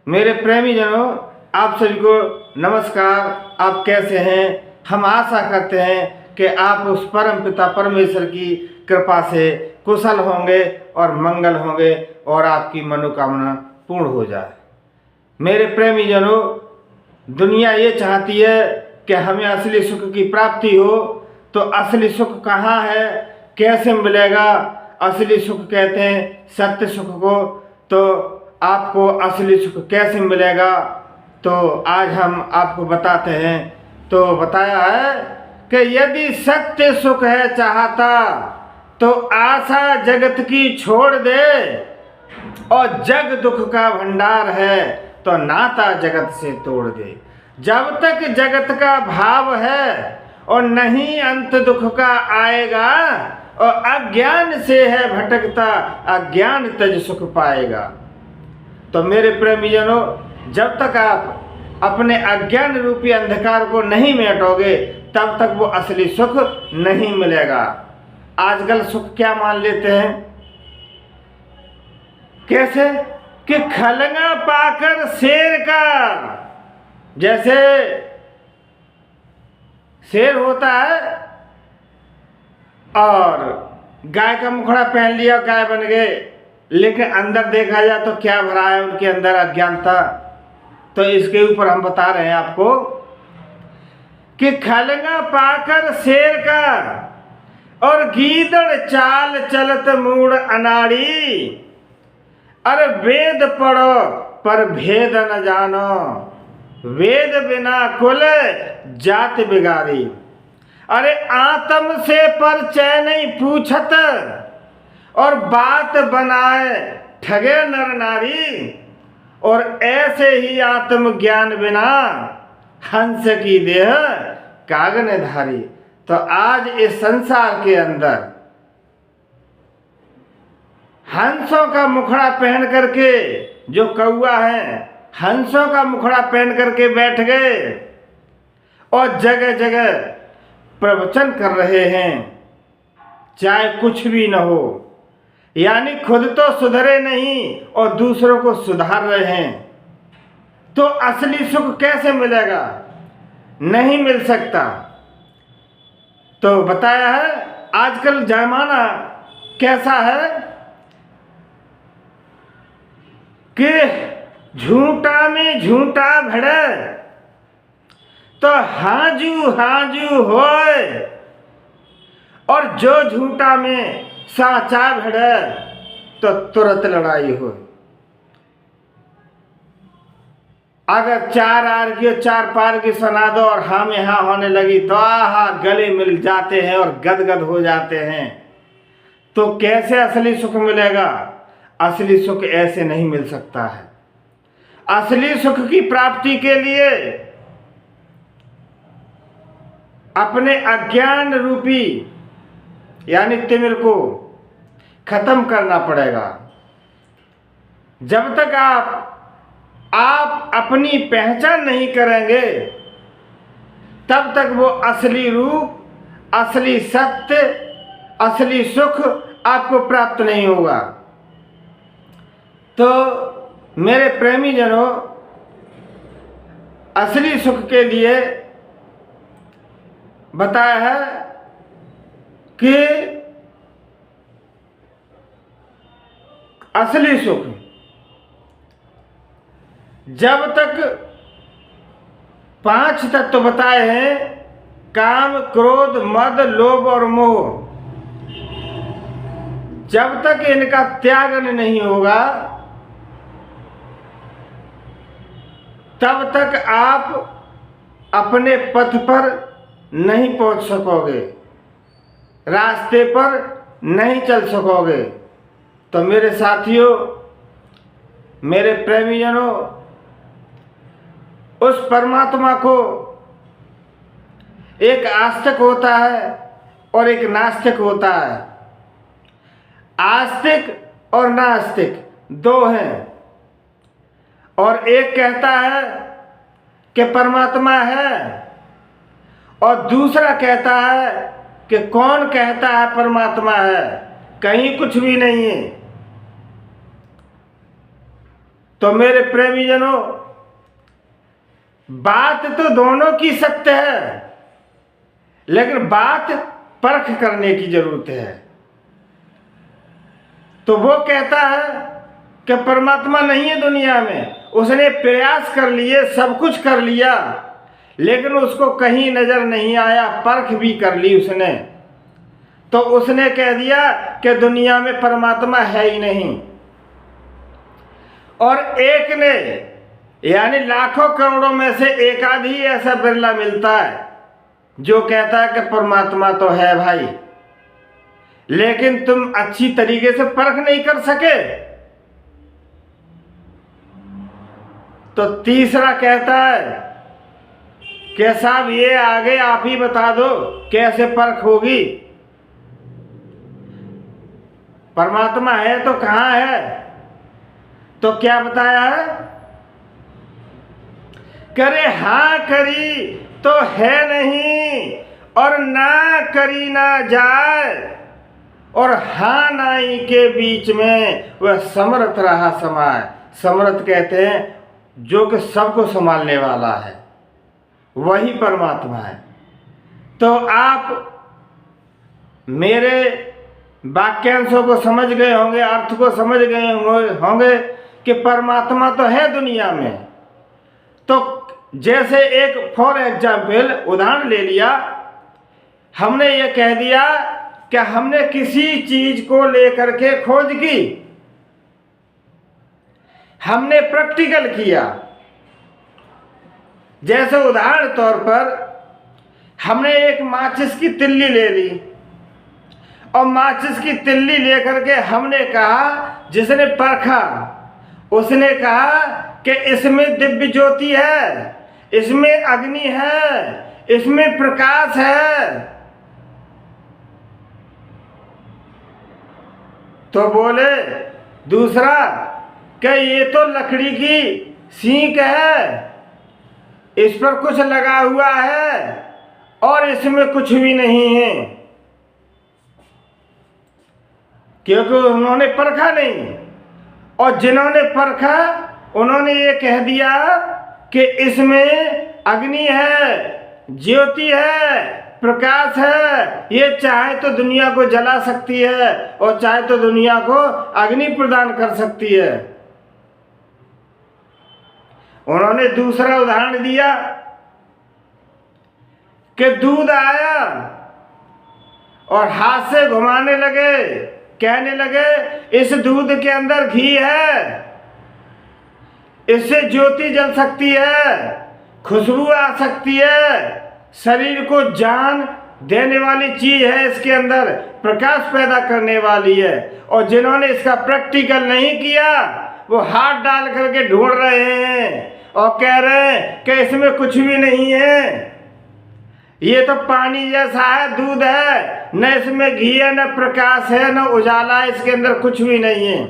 मेरे प्रेमी जनों, आप सभी को नमस्कार। आप कैसे हैं? हम आशा करते हैं कि आप उस परम पिता परमेश्वर की कृपा से कुशल होंगे और मंगल होंगे और आपकी मनोकामना पूर्ण हो जाए। मेरे प्रेमी जनों, दुनिया ये चाहती है कि हमें असली सुख की प्राप्ति हो, तो असली सुख कहाँ है, कैसे मिलेगा? असली सुख कहते हैं सत्य सुख को। तो आपको असली सुख कैसे मिलेगा, तो आज हम आपको बताते हैं। तो बताया है कि यदि सत्य सुख है चाहता, तो आशा जगत की छोड़ दे, और जग दुख का भंडार है तो नाता जगत से तोड़ दे। जब तक जगत का भाव है और नहीं अंत दुख का आएगा, और अज्ञान से है भटकता, अज्ञान तज सुख पाएगा। तो मेरे प्रेमीजनों, जब तक आप अपने अज्ञान रूपी अंधकार को नहीं मिटाओगे, तब तक वो असली सुख नहीं मिलेगा। आजकल सुख क्या मान लेते हैं? कैसे कि खलंगा पाकर शेर का, जैसे शेर होता है और गाय का मुखड़ा पहन लिया, गाय बन गए, लेकिन अंदर देखा जाए तो क्या भरा है उनके अंदर? अज्ञानता। तो इसके ऊपर हम बता रहे हैं आपको कि खलंगा पाकर शेर का, और गीदड़ चाल चलत मूड अनाड़ी, अरे वेद पढ़ो पर भेद न जानो, वेद बिना कुल जात बिगाड़ी। अरे आत्म से परिचय नहीं पूछत, और बात बनाए ठगे नर नारी, और ऐसे ही आत्मज्ञान बिना हंस की देह कागन धारी। तो आज इस संसार के अंदर हंसों का मुखड़ा पहन करके जो कौआ है, हंसों का मुखड़ा पहन करके बैठ गए और जगह जगह प्रवचन कर रहे हैं, चाहे कुछ भी न हो, यानी खुद तो सुधरे नहीं और दूसरों को सुधार रहे हैं। तो असली सुख कैसे मिलेगा? नहीं मिल सकता। तो बताया है आजकल जमाना कैसा है कि झूठा में झूठा भड़े तो हाजू हाजू होए, और जो झूठा में साचा भड़े तो तुरंत लड़ाई हो। अगर चार आर की चार पार की सुना दो और हम यहाँ होने लगी, तो आहा गले मिल जाते हैं और गदगद हो जाते हैं। तो कैसे असली सुख मिलेगा? असली सुख ऐसे नहीं मिल सकता है। असली सुख की प्राप्ति के लिए अपने अज्ञान रूपी यानी तिमिर को खत्म करना पड़ेगा। जब तक आप अपनी पहचान नहीं करेंगे, तब तक वो असली रूप, असली सत्य, असली सुख आपको प्राप्त नहीं होगा। तो मेरे प्रेमी जनों, असली सुख के लिए बताया है कि असली सुख जब तक 5 तत्व बताए हैं, काम क्रोध मद लोभ और मोह, जब तक इनका त्यागन नहीं होगा, तब तक आप अपने पथ पर नहीं पहुंच सकोगे, रास्ते पर नहीं चल सकोगे। तो मेरे साथियों, मेरे प्रेमीजनों, उस परमात्मा को एक आस्तिक होता है और एक नास्तिक होता है। आस्तिक और नास्तिक दो हैं, और एक कहता है कि परमात्मा है, और दूसरा कहता है कि कौन कहता है परमात्मा है, कहीं कुछ भी नहीं है। तो मेरे प्रेमी जनों, बात तो दोनों की सत्य है, लेकिन बात परख करने की जरूरत है। तो वो कहता है कि परमात्मा नहीं है दुनिया में, उसने प्रयास कर लिए, सब कुछ कर लिया, लेकिन उसको कहीं नजर नहीं आया, परख भी कर ली उसने, तो उसने कह दिया कि दुनिया में परमात्मा है ही नहीं। और एक ने, यानी लाखों करोड़ों में से एक आध ही ऐसा बिरला मिलता है जो कहता है कि परमात्मा तो है भाई, लेकिन तुम अच्छी तरीके से परख नहीं कर सके। तो तीसरा कहता है कि साहब ये आगे आप ही बता दो कैसे परख होगी, परमात्मा है तो कहाँ है। तो क्या बताया है, करे हाँ करी तो है नहीं, और ना करी ना जाए, और हाँ नाई के बीच में वह समर्थ रहा समाय। समर्थ कहते हैं जो कि सबको संभालने वाला है, वही परमात्मा है। तो आप मेरे वाक्यांशों को समझ गए होंगे, अर्थ को समझ गए होंगे कि परमात्मा तो है दुनिया में। तो जैसे एक फॉर एग्जाम्पल उदाहरण ले लिया, हमने ये कह दिया कि हमने किसी चीज को लेकर के खोज की, हमने प्रैक्टिकल किया। जैसे उदाहरण तौर पर हमने एक माचिस की तिल्ली ले ली, और माचिस की तिल्ली लेकर के हमने कहा, जिसने परखा उसने कहा कि इसमें दिव्य ज्योति है, इसमें अग्नि है, इसमें प्रकाश है। तो बोले दूसरा कि ये तो लकड़ी की सींक है, इस पर कुछ लगा हुआ है और इसमें कुछ भी नहीं है, क्योंकि उन्होंने परखा नहीं। और जिन्होंने परखा उन्होंने ये कह दिया कि इसमें अग्नि है, ज्योति है, प्रकाश है, ये चाहे तो दुनिया को जला सकती है और चाहे तो दुनिया को अग्नि प्रदान कर सकती है। उन्होंने दूसरा उदाहरण दिया कि दूध आया और हाथ से घुमाने लगे, कहने लगे इस दूध के अंदर घी है, इससे ज्योति जल सकती है, खुशबू आ सकती है, शरीर को जान देने वाली चीज है, इसके अंदर प्रकाश पैदा करने वाली है। और जिन्होंने इसका प्रैक्टिकल नहीं किया वो हाथ डाल करके ढूंढ रहे हैं और कह रहे हैं कि इसमें कुछ भी नहीं है, ये तो पानी जैसा है, दूध है, न इसमें घी है, न प्रकाश है, न उजाला है, इसके अंदर कुछ भी नहीं है।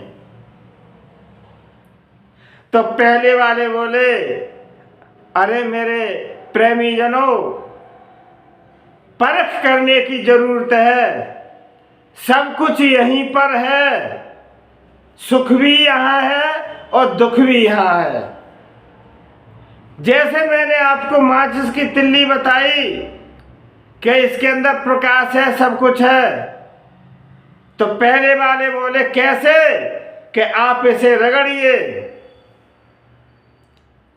तो पहले वाले बोले अरे मेरे प्रेमी जनों, परख करने की जरूरत है, सब कुछ यहीं पर है, सुख भी यहाँ है और दुख भी यहाँ है। जैसे मैंने आपको माचिस की तिल्ली बताई कि इसके अंदर प्रकाश है, सब कुछ है, तो पहले वाले बोले कैसे, कि आप इसे रगड़िए,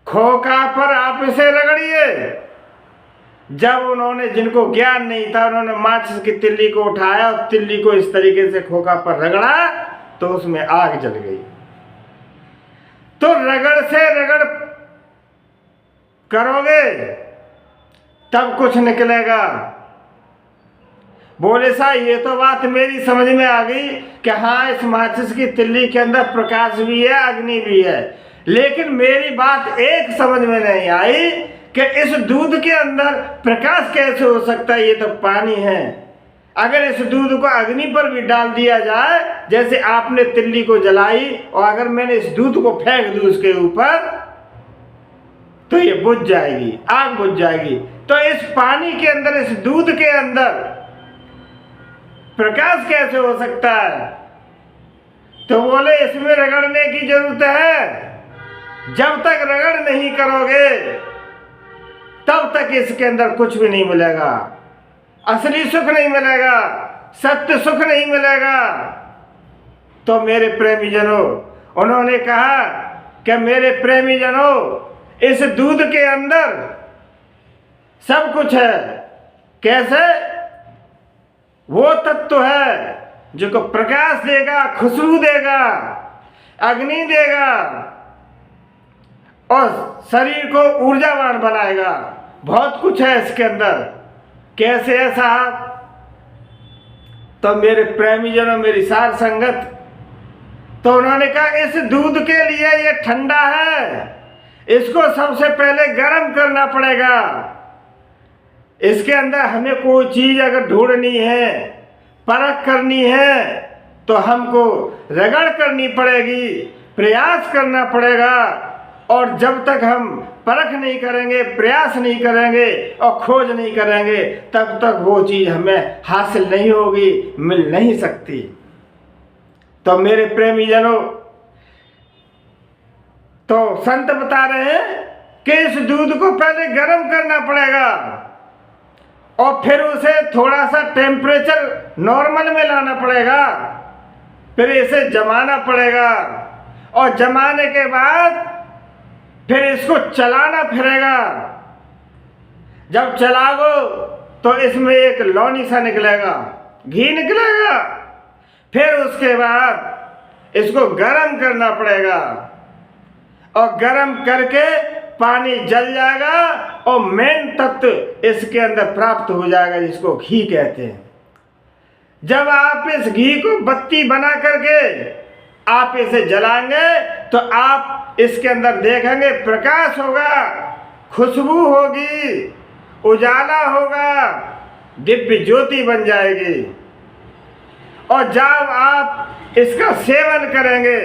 खोखा पर आप इसे रगड़िए। जब उन्होंने, जिनको ज्ञान नहीं था, उन्होंने माचिस की तिल्ली को उठाया और तिल्ली को इस तरीके से खोखा पर रगड़ा तो उसमें आग जल गई। तो रगड़ से रगड़ करोगे तब कुछ निकलेगा। बोले साहब ये तो बात मेरी समझ में आ गई कि हाँ इस माचिस की तिल्ली के अंदर प्रकाश भी है, अग्नि भी है, लेकिन मेरी बात एक समझ में नहीं आई कि इस दूध के अंदर प्रकाश कैसे हो सकता है, ये तो पानी है। अगर इस दूध को अग्नि पर भी डाल दिया जाए, जैसे आपने तिल्ली को जलाई और अगर मैंने इस दूध को फेंक दूं उसके ऊपर, तो ये बुझ जाएगी, आग बुझ जाएगी। तो इस पानी के अंदर, इस दूध के अंदर प्रकाश कैसे हो सकता है? तो बोले इसमें रगड़ने की जरूरत है। जब तक रगड़ नहीं करोगे तब तक इसके अंदर कुछ भी नहीं मिलेगा। असली सुख नहीं मिलेगा, सत्य सुख नहीं मिलेगा। तो मेरे प्रेमी जनों, उन्होंने कहा कि मेरे प्रेमी जनों, इस दूध के अंदर सब कुछ है। कैसे? वो तत्व है जो को प्रकाश देगा, खुशबू देगा, अग्नि देगा और शरीर को ऊर्जावान बनाएगा। बहुत कुछ है इसके अंदर। कैसे है साहब? तो मेरे प्रेमी जनों, मेरी सार संगत, तो उन्होंने कहा इस दूध के लिए ये ठंडा है, इसको सबसे पहले गर्म करना पड़ेगा। इसके अंदर हमें कोई चीज अगर ढूंढनी है, परख करनी है, तो हमको रगड़ करनी पड़ेगी, प्रयास करना पड़ेगा। और जब तक हम परख नहीं करेंगे, प्रयास नहीं करेंगे और खोज नहीं करेंगे, तब तक वो चीज़ हमें हासिल नहीं होगी, मिल नहीं सकती। तो मेरे प्रेमी जनों, तो संत बता रहे हैं कि इस दूध को पहले गर्म करना पड़ेगा और फिर उसे थोड़ा सा टेम्परेचर नॉर्मल में लाना पड़ेगा, फिर इसे जमाना पड़ेगा और जमाने के बाद फिर इसको चलाना फिरेगा। जब चलाओ तो इसमें एक लौनी सा निकलेगा, घी निकलेगा। फिर उसके बाद इसको गर्म करना पड़ेगा और गर्म करके पानी जल जाएगा और मेन तत्व इसके अंदर प्राप्त हो जाएगा, जिसको घी कहते हैं। जब आप इस घी को बत्ती बना करके आप इसे जलाएंगे तो आप इसके अंदर देखेंगे प्रकाश होगा, खुशबू होगी, उजाला होगा, दिव्य ज्योति बन जाएगी। और जब आप इसका सेवन करेंगे,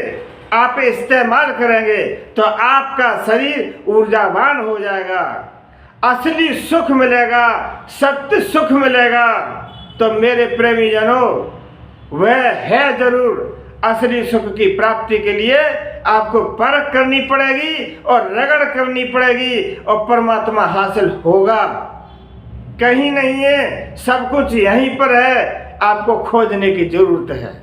आप इस्तेमाल करेंगे, तो आपका शरीर ऊर्जावान हो जाएगा, असली सुख मिलेगा, सत्य सुख मिलेगा। तो मेरे प्रेमी जनों, वह है जरूर। असली सुख की प्राप्ति के लिए आपको परख करनी पड़ेगी और रगड़ करनी पड़ेगी और परमात्मा हासिल होगा। कहीं नहीं है, सब कुछ यहीं पर है, आपको खोजने की जरूरत है।